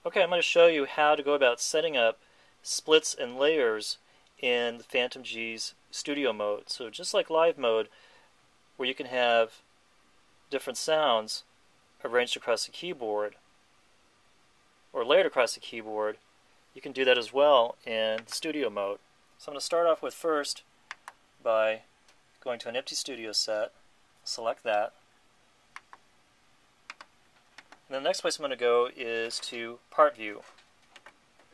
Okay, I'm going to show you how to go about setting up splits and layers in the Fantom-G's studio mode. So just like live mode, where you can have different sounds arranged across the keyboard or layered across the keyboard, you can do that as well in the studio mode. So I'm going to start off with first by going to an empty studio set, select that. And the next place I'm going to go is to Part View,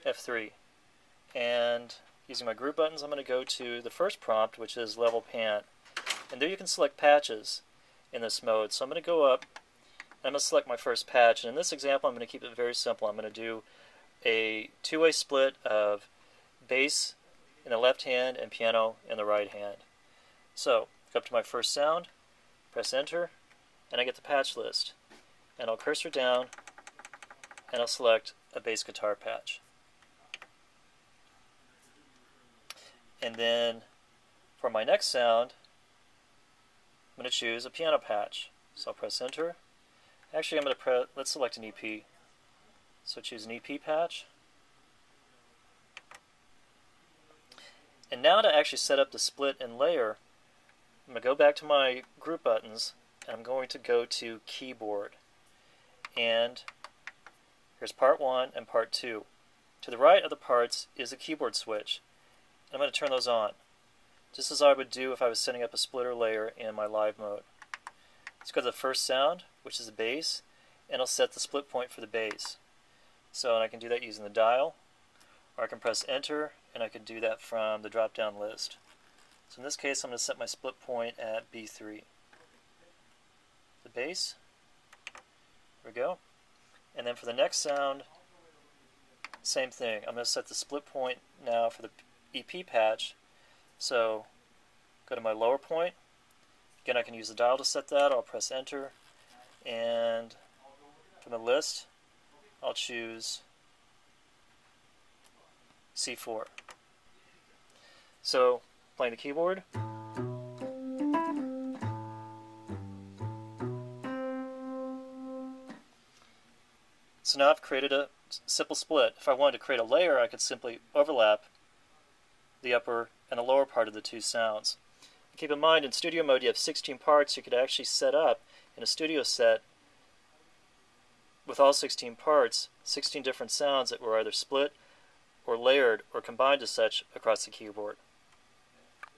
F3. And using my group buttons, I'm going to go to the first prompt, which is Level Pan. And there you can select patches in this mode. So I'm going to go up, and I'm going to select my first patch. And in this example, I'm going to keep it very simple. I'm going to do a two-way split of bass in the left hand and piano in the right hand. So, go up to my first sound, press Enter, and I get the patch list. And I'll cursor down, and I'll select a bass guitar patch. And then for my next sound, I'm going to choose a piano patch. So I'll press Enter. Actually, I'm going to let's select an EP. So choose an EP patch. And now to actually set up the split and layer, I'm going to go back to my group buttons, and I'm going to go to Keyboard. And here's Part 1 and Part 2. To the right of the parts is a keyboard switch. I'm going to turn those on, just as I would do if I was setting up a splitter layer in my live mode. Let's go to the first sound, which is the bass, and I'll set the split point for the bass. So I can do that using the dial, or I can press Enter, and I can do that from the drop-down list. So in this case, I'm going to set my split point at B3. The bass. There we go. And then for the next sound, same thing. I'm going to set the split point now for the EP patch. So go to my lower point. Again, I can use the dial to set that. I'll press Enter. And from the list, I'll choose C4. So playing the keyboard. So now I've created a simple split. If I wanted to create a layer, I could simply overlap the upper and the lower part of the two sounds. Keep in mind, in studio mode you have 16 parts. You could actually set up in a studio set with all 16 parts, 16 different sounds that were either split or layered or combined as such across the keyboard.